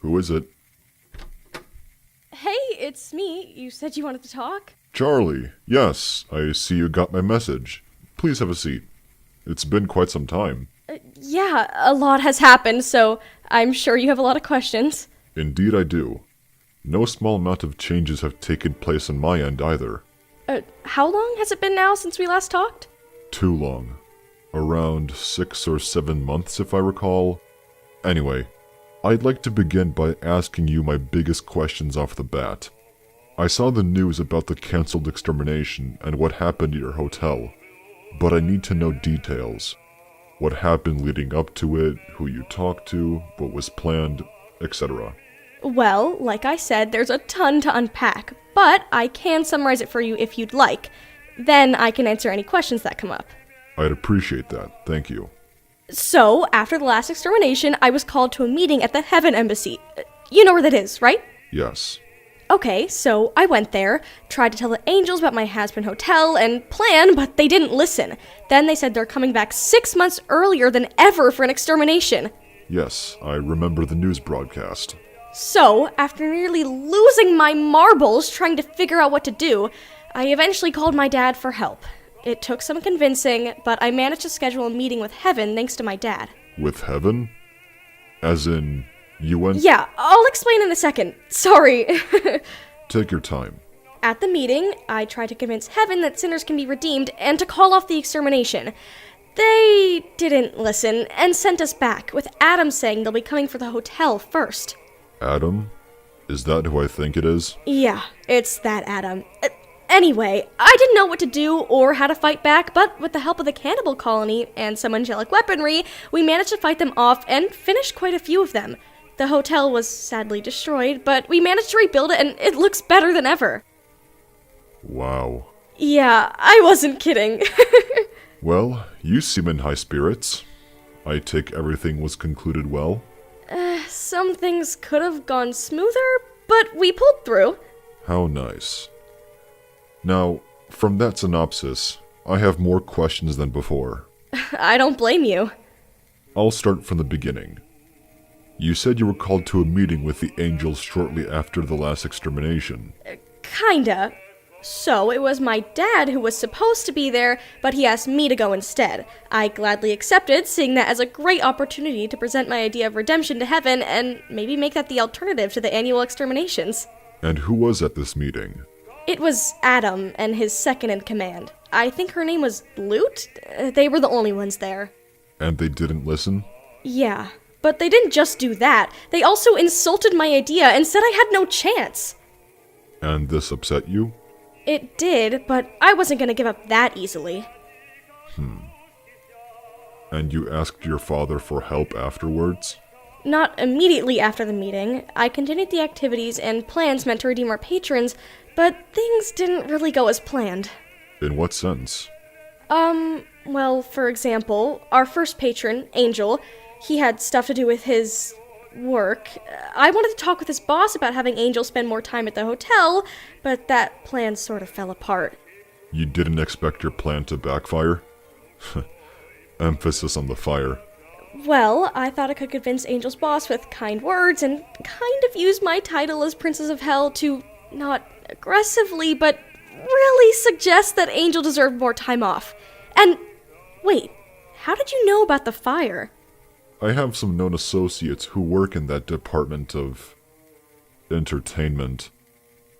Who is it? Hey, it's me. You said you wanted to talk? Charlie. Yes, I see you got my message. Please have a seat. It's been quite some time. Yeah, a lot has happened, so I'm sure you have a lot of questions. Indeed I do. No small amount of changes have taken place on my end either. How long has it been now since we last talked? Too long. Around 6 or 7 months, if I recall. Anyway, I'd like to begin by asking you my biggest questions off the bat. I saw the news about the cancelled extermination and what happened at your hotel, but I need to know details. What happened leading up to it, who you talked to, what was planned, etc. Well, like I said, there's a ton to unpack, but I can summarize it for you if you'd like. Then I can answer any questions that come up. I'd appreciate that, thank you. So, after the last extermination, I was called to a meeting at the Heaven Embassy. You know where that is, right? Yes. Okay, so I went there, tried to tell the angels about my Hazbin hotel and plan, but they didn't listen. Then they said they're coming back 6 months earlier than ever for an extermination. Yes, I remember the news broadcast. So, after nearly losing my marbles trying to figure out what to do, I eventually called my dad for help. It took some convincing, but I managed to schedule a meeting with Heaven thanks to my dad. With Heaven? As in, you went... Yeah, I'll explain in a second. Sorry. Take your time. At the meeting, I tried to convince Heaven that sinners can be redeemed and to call off the extermination. They didn't listen and sent us back, with Adam saying they'll be coming for the hotel first. Adam? Is that who I think it is? Yeah, it's that Adam. Anyway, I didn't know what to do or how to fight back, but with the help of the cannibal colony and some angelic weaponry, we managed to fight them off and finish quite a few of them. The hotel was sadly destroyed, but we managed to rebuild it and it looks better than ever. Wow. Yeah, I wasn't kidding. Well, you seem in high spirits. I take everything was concluded well. Some things could have gone smoother, but we pulled through. How nice. Now, from that synopsis, I have more questions than before. I don't blame you. I'll start from the beginning. You said you were called to a meeting with the angels shortly after the last extermination. Kinda. So, it was my dad who was supposed to be there, but he asked me to go instead. I gladly accepted, seeing that as a great opportunity to present my idea of redemption to Heaven and maybe make that the alternative to the annual exterminations. And who was at this meeting? It was Adam and his second-in-command. I think her name was Lute? They were the only ones there. And they didn't listen? Yeah, but they didn't just do that. They also insulted my idea and said I had no chance. And this upset you? It did, but I wasn't gonna give up that easily. And you asked your father for help afterwards? Not immediately after the meeting. I continued the activities and plans meant to redeem our patrons, but things didn't really go as planned. In what sense? Well, for example, our first patron, Angel, he had stuff to do with his work. I wanted to talk with his boss about having Angel spend more time at the hotel, but that plan sort of fell apart. You didn't expect your plan to backfire? Emphasis on the fire. Well, I thought I could convince Angel's boss with kind words and kind of use my title as Princess of Hell to, not aggressively, but really suggest that Angel deserved more time off. And, wait, how did you know about the fire? I have some known associates who work in that department of entertainment.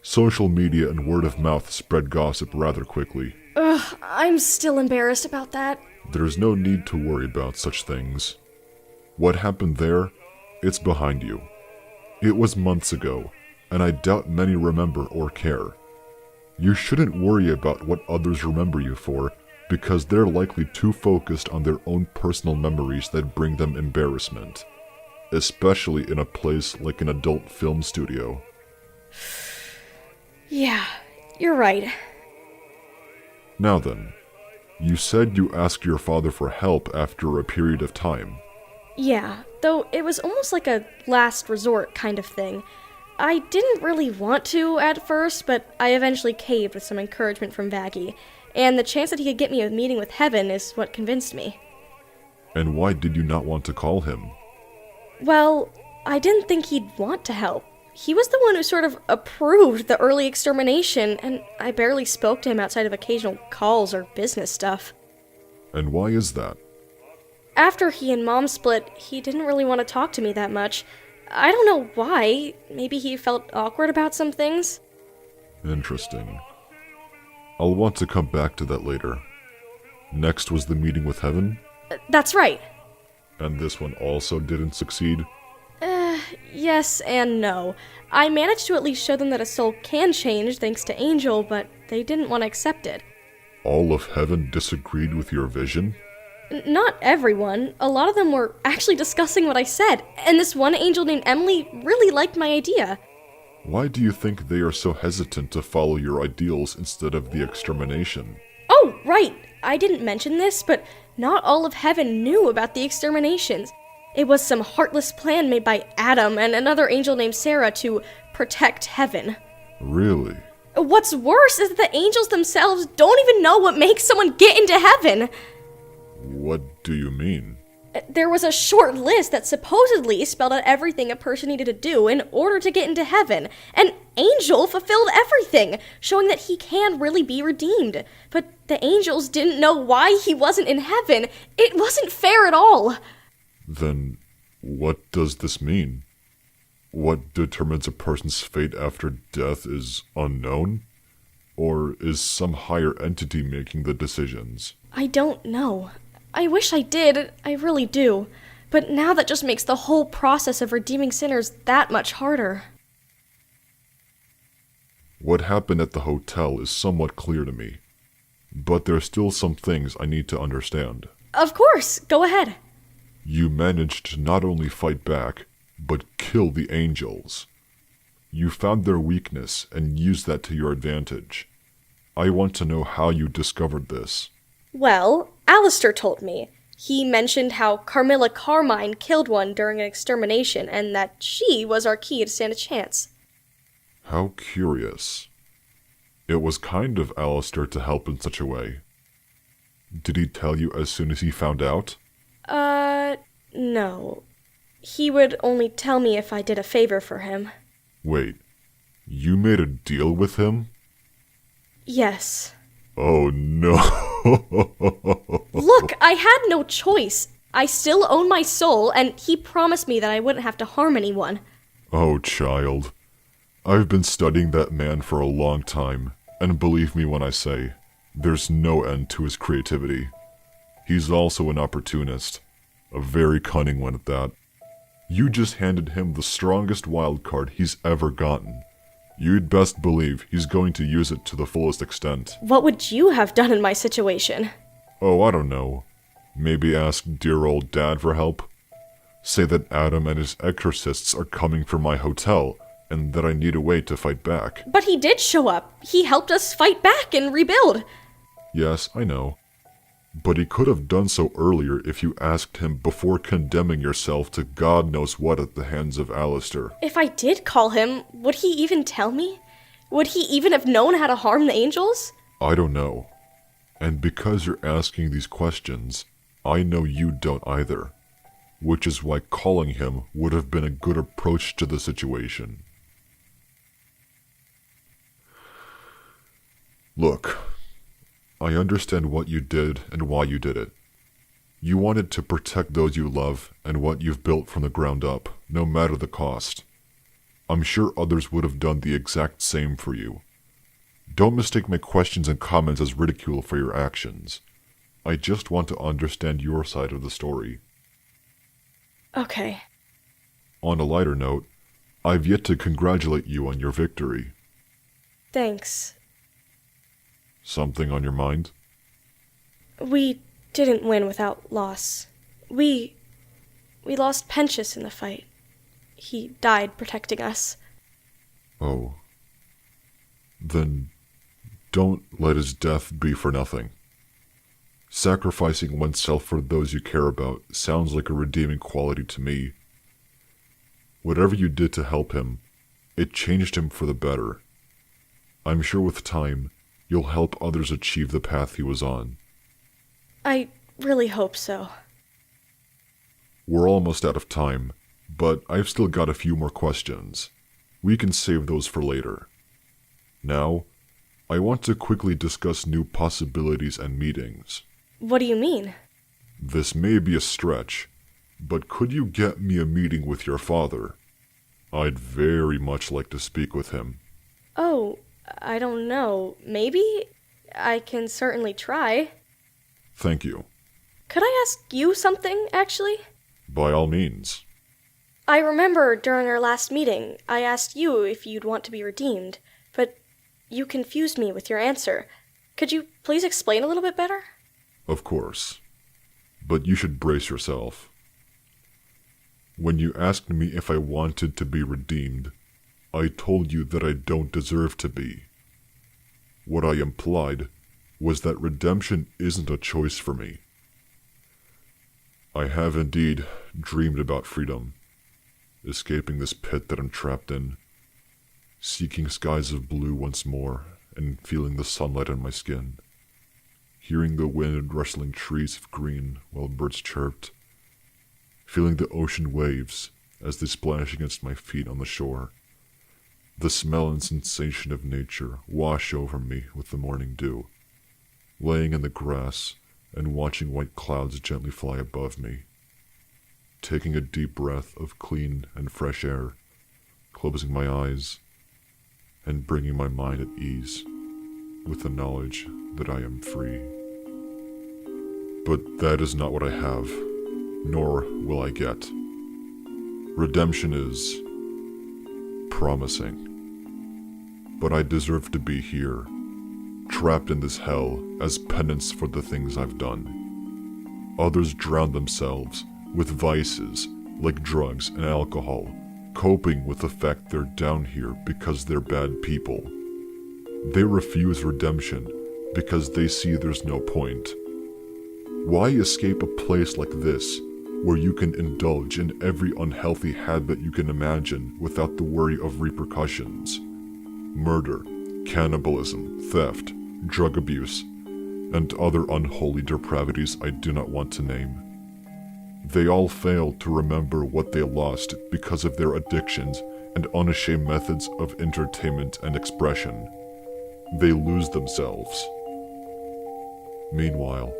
Social media and word of mouth spread gossip rather quickly. Ugh, I'm still embarrassed about that. There's no need to worry about such things. What happened there, it's behind you. It was months ago, and I doubt many remember or care. You shouldn't worry about what others remember you for, because they're likely too focused on their own personal memories that bring them embarrassment, especially in a place like an adult film studio. Yeah, you're right. Now then, you said you asked your father for help after a period of time. Yeah, though it was almost like a last resort kind of thing. I didn't really want to at first, but I eventually caved with some encouragement from Vaggie, and the chance that he could get me a meeting with Heaven is what convinced me. And why did you not want to call him? Well, I didn't think he'd want to help. He was the one who sort of approved the early extermination, and I barely spoke to him outside of occasional calls or business stuff. And why is that? After he and Mom split, he didn't really want to talk to me that much. I don't know why. Maybe he felt awkward about some things. Interesting. I'll want to come back to that later. Next was the meeting with heaven? That's right. And this one also didn't succeed? Yes and no. I managed to at least show them that a soul can change thanks to Angel, but they didn't want to accept it. All of heaven disagreed with your vision? Not everyone. A lot of them were actually discussing what I said, and this one angel named Emily really liked my idea. Why do you think they are so hesitant to follow your ideals instead of the extermination? Oh, right. I didn't mention this, but not all of heaven knew about the exterminations. It was some heartless plan made by Adam and another angel named Sarah to protect heaven. Really? What's worse is that the angels themselves don't even know what makes someone get into heaven. What do you mean? There was a short list that supposedly spelled out everything a person needed to do in order to get into heaven. And Angel fulfilled everything, showing that he can really be redeemed. But the angels didn't know why he wasn't in heaven. It wasn't fair at all. Then, what does this mean? What determines a person's fate after death is unknown? Or is some higher entity making the decisions? I don't know. I wish I did, I really do. But now that just makes the whole process of redeeming sinners that much harder. What happened at the hotel is somewhat clear to me. But there are still some things I need to understand. Of course, go ahead. You managed to not only fight back, but kill the angels. You found their weakness and used that to your advantage. I want to know how you discovered this. Well, Alistair told me. He mentioned how Carmilla Carmine killed one during an extermination, and that she was our key to stand a chance. How curious. It was kind of Alistair to help in such a way. Did he tell you as soon as he found out? No. He would only tell me if I did a favor for him. Wait, you made a deal with him? Yes. Oh no. Look, I had no choice. I still own my soul, and he promised me that I wouldn't have to harm anyone. Oh, child. I've been studying that man for a long time, and believe me when I say, there's no end to his creativity. He's also an opportunist. A very cunning one at that. You just handed him the strongest wild card he's ever gotten. You'd best believe he's going to use it to the fullest extent. What would you have done in my situation? Oh, I don't know. Maybe ask dear old Dad for help? Say that Adam and his exorcists are coming for my hotel, and that I need a way to fight back. But he did show up. He helped us fight back and rebuild. Yes, I know. But he could have done so earlier if you asked him before condemning yourself to God knows what at the hands of Alistair. If I did call him, would he even tell me? Would he even have known how to harm the angels? I don't know. And because you're asking these questions, I know you don't either. Which is why calling him would have been a good approach to the situation. Look, I understand what you did and why you did it. You wanted to protect those you love and what you've built from the ground up, no matter the cost. I'm sure others would have done the exact same for you. Don't mistake my questions and comments as ridicule for your actions. I just want to understand your side of the story. Okay. On a lighter note, I've yet to congratulate you on your victory. Thanks. Something on your mind? We didn't win without loss. We lost Pentius in the fight. He died protecting us. Oh. Then don't let his death be for nothing. Sacrificing oneself for those you care about sounds like a redeeming quality to me. Whatever you did to help him, it changed him for the better. I'm sure with time, you'll help others achieve the path he was on. I really hope so. We're almost out of time, but I've still got a few more questions. We can save those for later. Now, I want to quickly discuss new possibilities and meetings. What do you mean? This may be a stretch, but could you get me a meeting with your father? I'd very much like to speak with him. Oh, I don't know. Maybe? I can certainly try. Thank you. Could I ask you something, actually? By all means. I remember during our last meeting, I asked you if you'd want to be redeemed, but you confused me with your answer. Could you please explain a little bit better? Of course. But you should brace yourself. When you asked me if I wanted to be redeemed, I told you that I don't deserve to be. What I implied was that redemption isn't a choice for me. I have indeed dreamed about freedom, escaping this pit that I'm trapped in, seeking skies of blue once more and feeling the sunlight on my skin, hearing the wind rustling trees of green while birds chirped, feeling the ocean waves as they splash against my feet on the shore, the smell and sensation of nature wash over me with the morning dew, laying in the grass and watching white clouds gently fly above me, taking a deep breath of clean and fresh air, closing my eyes, and bringing my mind at ease with the knowledge that I am free. But that is not what I have, nor will I get. Redemption is promising, but I deserve to be here, trapped in this hell as penance for the things I've done. Others drown themselves with vices like drugs and alcohol, coping with the fact they're down here because they're bad people. They refuse redemption because they see there's no point. Why escape a place like this where you can indulge in every unhealthy habit you can imagine without the worry of repercussions? Murder, cannibalism, theft, drug abuse, and other unholy depravities I do not want to name. They all fail to remember what they lost because of their addictions and unashamed methods of entertainment and expression. They lose themselves. Meanwhile,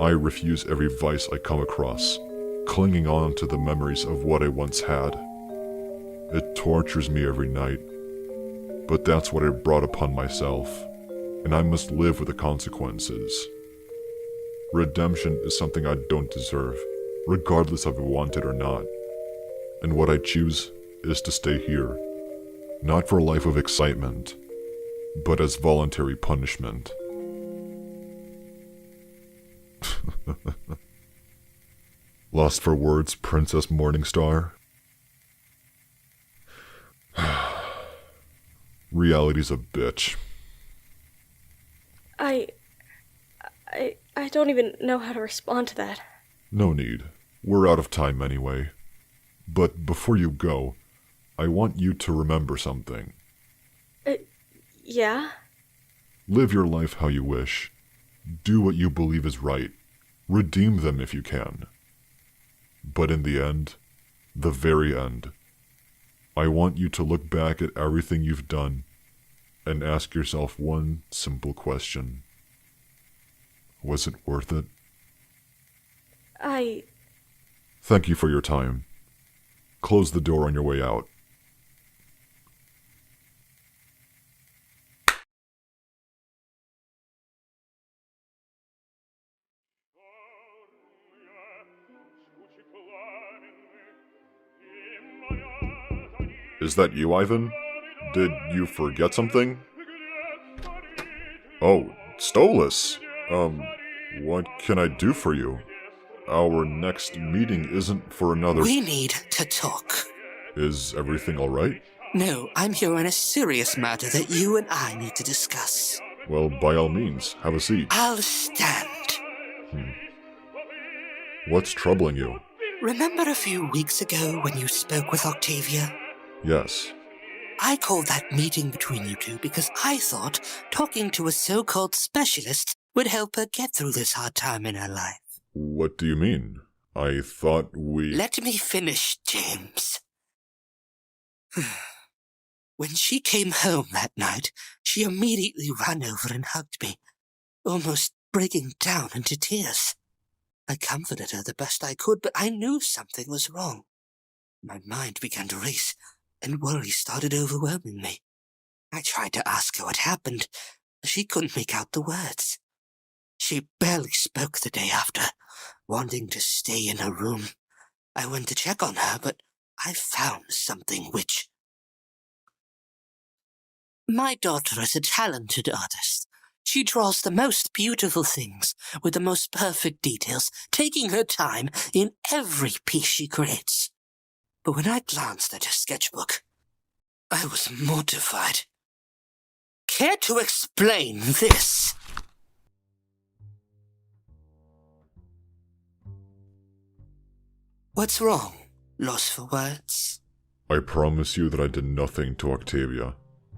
I refuse every vice I come across, clinging on to the memories of what I once had. It tortures me every night, but that's what I brought upon myself, and I must live with the consequences. Redemption is something I don't deserve, regardless if I want it or not. And what I choose is to stay here, not for a life of excitement, but as voluntary punishment. Lost for words, Princess Morningstar? Reality's a bitch. I don't even know how to respond to that. No need. We're out of time anyway. But before you go, I want you to remember something. Yeah? Live your life how you wish. Do what you believe is right. Redeem them if you can. But in the end, the very end, I want you to look back at everything you've done and ask yourself one simple question. Was it worth it? Thank you for your time. Close the door on your way out. Is that you, Ivan? Did you forget something? Oh, Stolas! What can I do for you? Our next meeting isn't for another... We need to talk. Is everything alright? No, I'm here on a serious matter that you and I need to discuss. Well, by all means, have a seat. I'll stand. What's troubling you? Remember a few weeks ago when you spoke with Octavia? Yes. I called that meeting between you two because I thought talking to a so-called specialist would help her get through this hard time in her life. What do you mean? I thought we... Let me finish, James. When she came home that night, she immediately ran over and hugged me, almost breaking down into tears. I comforted her the best I could, but I knew something was wrong. My mind began to race, and worry started overwhelming me. I tried to ask her what happened, but she couldn't make out the words. She barely spoke the day after, wanting to stay in her room. I went to check on her, but I found something which... My daughter is a talented artist. She draws the most beautiful things with the most perfect details, taking her time in every piece she creates. But when I glanced at her sketchbook, I was mortified. Care to explain this? What's wrong? Lost for words? I promise you that I did nothing to Octavia.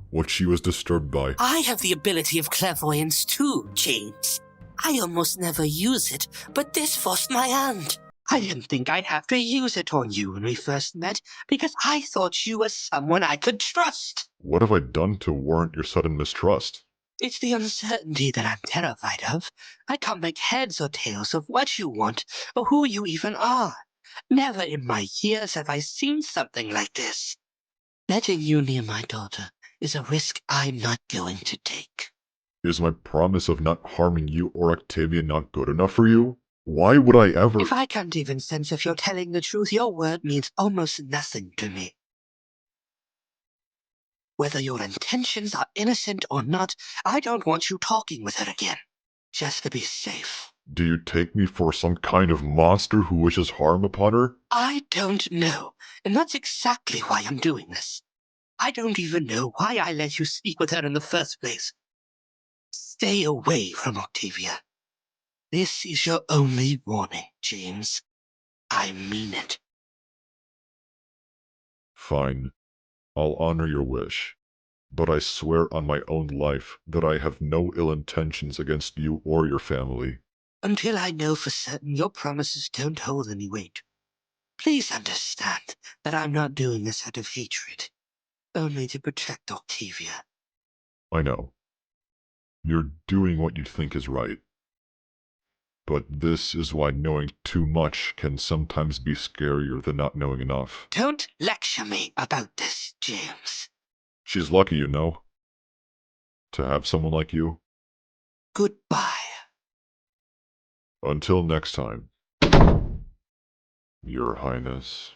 What she was disturbed by... I have the ability of clairvoyance too, James. I almost never use it, but this forced my hand. I didn't think I'd have to use it on you when we first met, because I thought you were someone I could trust. What have I done to warrant your sudden mistrust? It's the uncertainty that I'm terrified of. I can't make heads or tails of what you want, or who you even are. Never in my years have I seen something like this. Letting you near my daughter is a risk I'm not going to take. Is my promise of not harming you or Octavia not good enough for you? Why would I ever... If I can't even sense if you're telling the truth, your word means almost nothing to me. Whether your intentions are innocent or not, I don't want you talking with her again. Just to be safe. Do you take me for some kind of monster who wishes harm upon her? I don't know, and that's exactly why I'm doing this. I don't even know why I let you speak with her in the first place. Stay away from Octavia. This is your only warning, James. I mean it. Fine. I'll honor your wish. But I swear on my own life that I have no ill intentions against you or your family. Until I know for certain your promises don't hold any weight. Please understand that I'm not doing this out of hatred, only to protect Octavia. I know. You're doing what you think is right. But this is why knowing too much can sometimes be scarier than not knowing enough. Don't lecture me about this, James. She's lucky, you know, to have someone like you. Goodbye. Until next time, Your Highness.